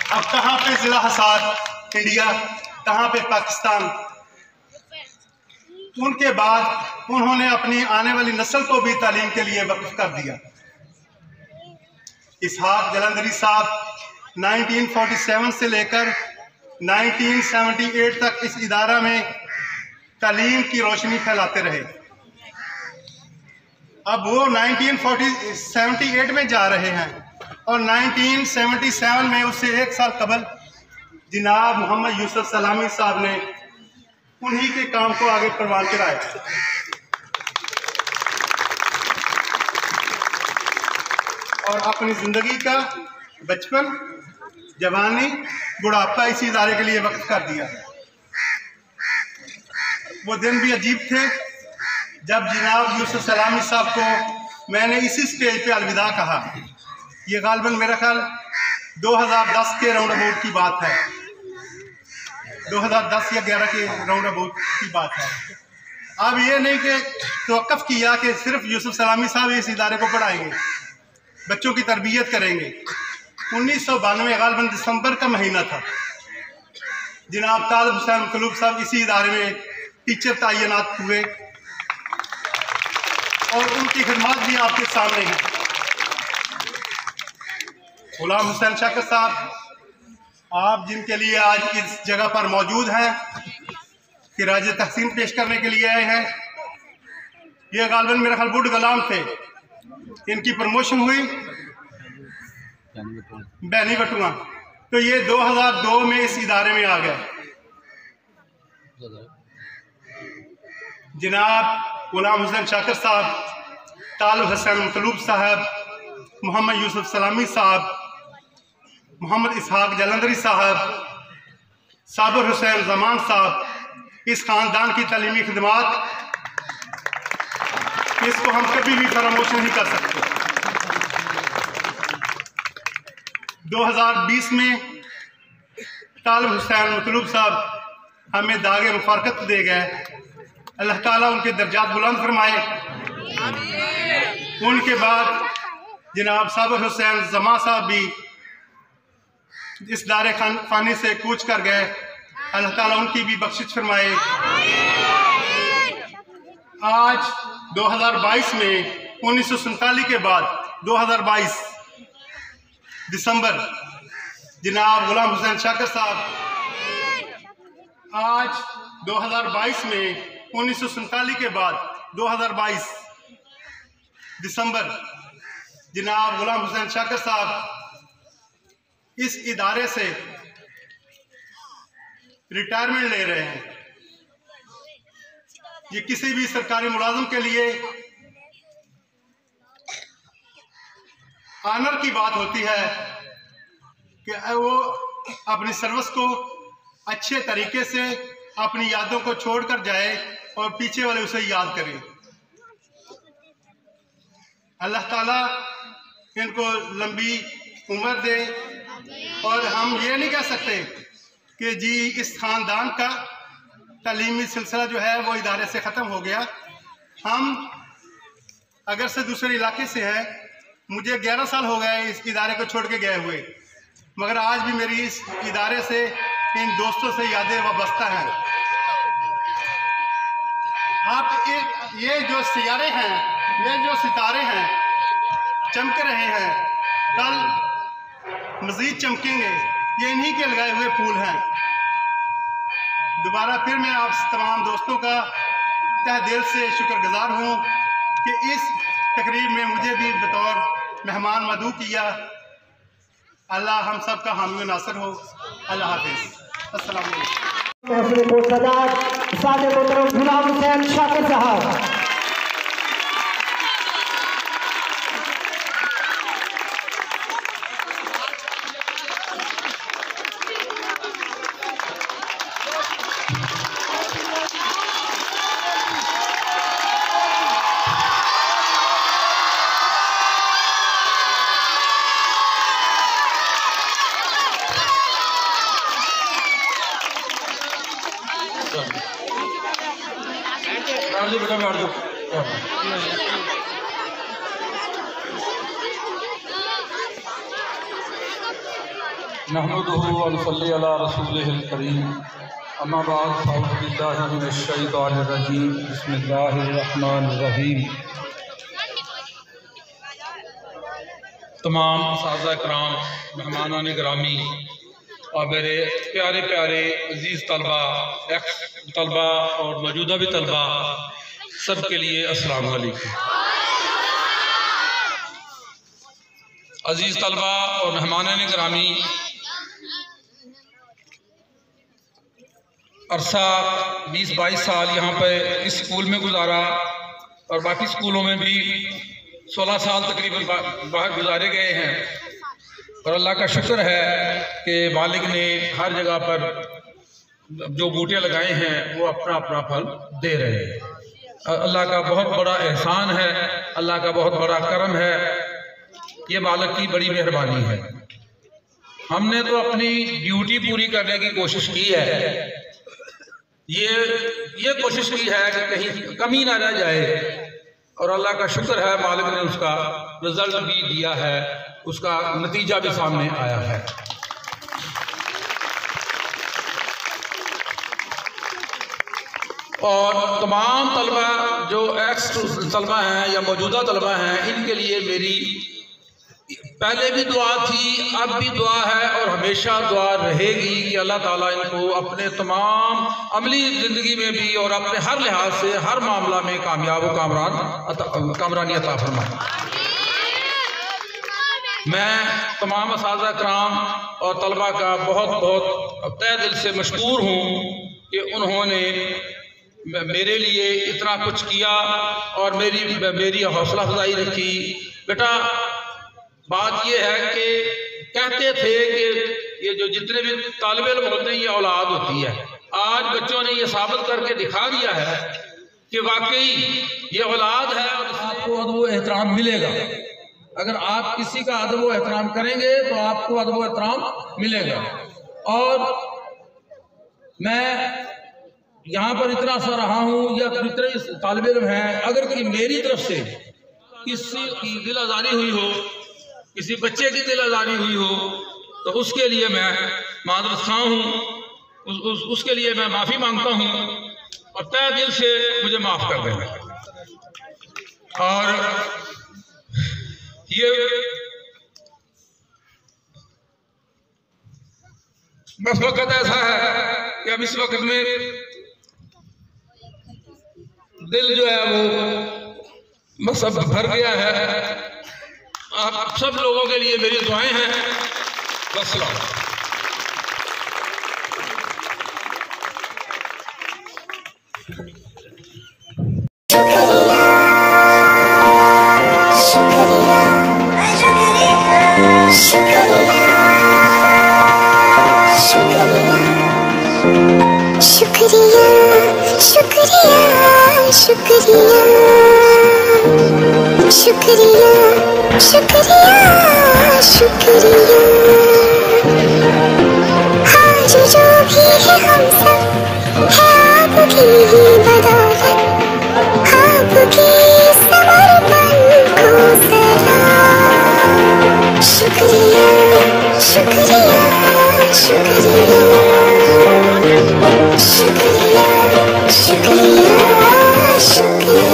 अब कहाँ पे जिला हिसार इंडिया, कहाँ पे पाकिस्तान। उनके बाद उन्होंने अपनी आने वाली नस्ल को भी तालीम के लिए वक्फ कर दिया। इसहाक जलंधरी साहब 1947 से लेकर 1978 तक इस इदारा में तालीम की रोशनी फैलाते रहे। अब वो 1978 में जा रहे हैं और 1977 में उससे एक साल कबल जनाब मोहम्मद यूसुफ सलामी साहब ने उन्हीं के काम को आगे परवान कराया। और अपनी ज़िंदगी का बचपन, जवानी, बुढ़ापा इसी इदारे के लिए वक्फ कर दिया। वो दिन भी अजीब थे जब जनाब यूसुफ सलामी साहब को मैंने इसी स्टेज पे अलविदा कहा। ये गालबन मेरा ख्याल 2010 के राउंड अबाउट की बात है, 2010 या 11 के राउंड अबाउट की बात है। अब ये नहीं कि तवक्कुफ किया कि सिर्फ यूसुफ सलामी साहब इस इदारे को पढ़ाएंगे, बच्चों की तरबियत करेंगे। 1992 गालबन दिसंबर का महीना था, जनाब तालिब हुसैन मतलूब साहब इसी इदारे में टीचर तैनात हुए और उनकी खिदमत भी आपके सामने है। गुलाम हुसैन शाकिर साहब, आप जिनके लिए आज इस जगह पर मौजूद हैं, खिराज तहसीन पेश करने के लिए आए हैं। ये गालबन मेरा ख्याल बुढ़ गुलाम थे, इनकी प्रमोशन हुई बैनी बटुआ, तो ये 2002 में इस इदारे में आ गए। जनाब गुलाम हुसैन शाकिर साहब, तालिब हुसैन मतलूब साहब, मोहम्मद यूसुफ सलामी साहब, मोहम्मद इसहाक जलंधरी साहब, साबिर हुसैन जमान साहब, इस ख़ानदान की तालीमी खिदमात इसको हम कभी भी फरामोश नहीं कर सकते। 2020 में तालिब हुसैन मतलूब साहब हमें दागे मुफारकत दे गए। अल्लाह ताला उनके दर्जात बुलंद फरमाए। उनके बाद जनाब साबिर हुसैन जमा साहब भी इस दारे खानी से कूच कर गए। अल्लाह ताला उनकी भी बख्शिश फरमाए। आज 2022 में 1947 के बाद 2022 दिसंबर जनाब गुलाम हुसैन शाकिर साहब, आज 2022 में 1947 के बाद 2022 दिसंबर जनाब गुलाम हुसैन शाकिर साहब इस इदारे से रिटायरमेंट ले रहे हैं। ये किसी भी सरकारी मुलाजिम के लिए ऑनर की बात होती है कि वो अपनी सर्विस को अच्छे तरीके से अपनी यादों को छोड़कर जाए और पीछे वाले उसे याद करें। अल्लाह ताला इनको लंबी उम्र दे। और हम ये नहीं कह सकते कि जी इस ख़ानदान का तालीमी सिलसिला जो है वो इदारे से ख़त्म हो गया। हम अगर से दूसरे इलाके से हैं, मुझे 11 साल हो गए इस इदारे को छोड़ के गए हुए, मगर आज भी मेरी इस इदारे से, इन दोस्तों से यादें वाबस्ता हैं। आप ये जो सियारे हैं, ये जो सितारे हैं चमक रहे हैं, कल मज़ीद चमकेंगे। ये इन्हीं के लगाए हुए फूल हैं। दोबारा फिर मैं आप तमाम दोस्तों का तहे दिल से शुक्रगुजार हूँ कि इस तकरीब में मुझे भी बतौर मेहमान मदऊ किया। अल्लाह हम सब का हामी नासर हो। अल्लाह हाफिज़। अस्सलाम वालेकुम। गुलाम हुसैन शाकिर साहब। बेटा बैठ दो। नहमदुहु व नसल्ली अला रसूलिहिल करीम अम्मा बाद फ़अऊज़ु बिल्लाहि मिनश शैतानिर रजीम बिस्मिल्लाहिर रहमानिर रहीम। तमाम असातिज़ा इकराम, मेहमानान गिरामी और मेरे प्यारे प्यारे अजीज़ तलबा, एक्स तलबा और मौजूदा भी तलबा, सब के लिए अस्सलाम वालेकुम। अजीज़ तलबा और मेहमानान गिरामी, अरसा 20-22 साल यहाँ पे इस स्कूल में गुजारा और बाकी स्कूलों में भी 16 साल तकरीबन बाहर गुजारे गए हैं। और अल्लाह का शुक्र है कि मालिक ने हर जगह पर जो बूटे लगाए हैं वो अपना अपना फल दे रहे हैं। अल्लाह का बहुत बड़ा एहसान है, अल्लाह का बहुत बड़ा करम है, ये मालिक की बड़ी मेहरबानी है। हमने तो अपनी ड्यूटी पूरी करने की कोशिश की है, ये कोशिश की है कि कहीं कमी ना रह जाए, और अल्लाह का शुक्र है मालिक ने उसका रिजल्ट भी दिया है, उसका नतीजा भी सामने आया है। और तमाम तलबा जो एक्स तलबा हैं या मौजूदा तलबा हैं, इनके लिए मेरी पहले भी दुआ थी, अब भी दुआ है और हमेशा दुआ रहेगी कि अल्लाह ताला इनको अपने तमाम अमली ज़िंदगी में भी और अपने हर लिहाज से हर मामला में कामयाब व कामरानी अता फरमाए। मैं तमाम असातिज़ा इकराम और तलबा का बहुत बहुत तहे दिल से मशकूर हूँ कि उन्होंने मेरे लिए इतना कुछ किया और मेरी हौसला अफजाई रखी। बेटा, बात यह है कि कहते थे कि ये जो जितने भी तालिब इल्म होते हैं ये औलाद होती है। आज बच्चों ने ये साबित करके दिखा दिया है कि वाकई ये औलाद है और आपको अदब व एहतराम मिलेगा। अगर आप किसी का अदब व एहतराम करेंगे तो आपको अदब व एहतराम मिलेगा। और मैं यहाँ पर इतना सा रहा हूँ या जितने तालिब इल्म हैं, अगर कि मेरी तरफ से किसी की दिल आज़ारी हुई हो, किसी बच्चे की दिल आज़ारी हुई हो, तो उसके लिए मैं मादरत खां हूँ, उसके लिए मैं माफ़ी मांगता हूँ और तहे दिल से मुझे माफ़ कर देना। और ये बस वक्त ऐसा है कि अब इस वक्त में दिल जो है वो बस अब भर गया है। आप सब लोगों के लिए मेरी दुआएं हैं। वस्सलाम। शुक्रिया शुक्रिया शुक्रिया। आज जो भी है हम सब है आपकी ही बदौलत, आपकी समर्पण को सलाम। शुक्रिया शुक्रिया शुक्रिया शुक्रिया शुक्रिया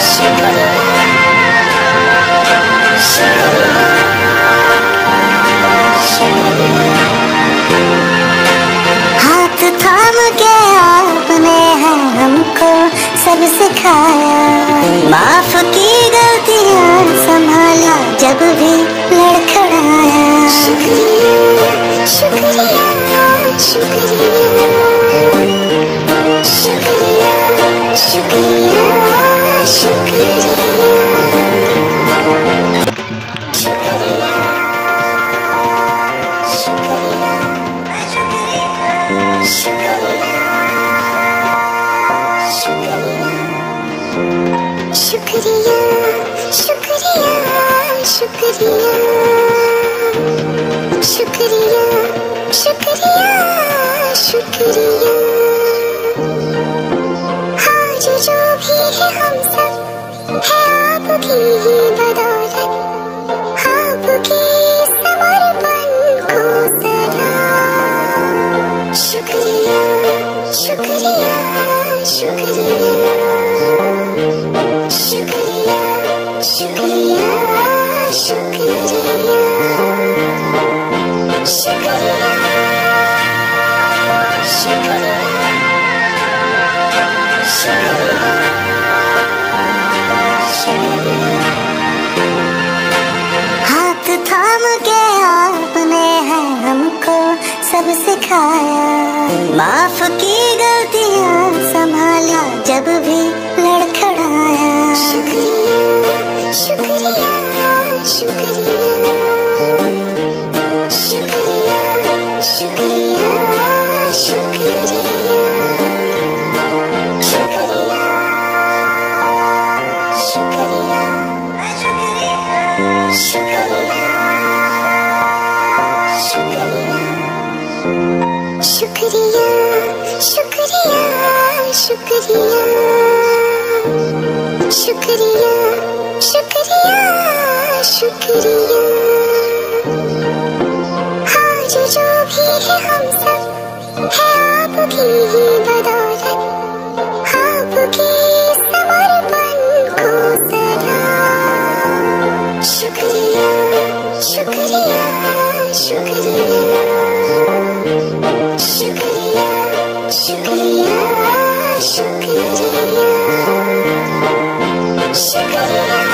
शुक्रिया। हाथ थाम के आपने है हमको सब सिखाया, माफ की गलतियां संभाला जब भी लड़खड़ाया। शुक्रिया शुक्रिया शुक्रिया शुक्रिया शुक्रिया शुक्रिया। शुक्रिया शुक्रिया शुक्रिया शुक्रिया शुक्रिया शुक्रिया। आज जो भी है हम सब है आपकी ही शुक्रिया शुक्रिया शुक्रिया शुक्रिया हाथ थाम के आपने है हमको सब सिखाया, माफ की गलतियां संभाला जब भी लड़खड़ाया। शुक्रिया शुक्रिया शुक्रिया शुक्रिया शुक्रिया शुक्रिया शुक्रिया शुक्रिया शुक्रिया शुक्रिया शुक्रिया शुक्रिया आज जो भी है हम सब है आपकी ही बदौलत, आपकी समर्पण को सदा। शुक्रिया शुक्रिया शुक्रिया शुक्रिया शुक्रिया शुक्रिया शुक्रिया।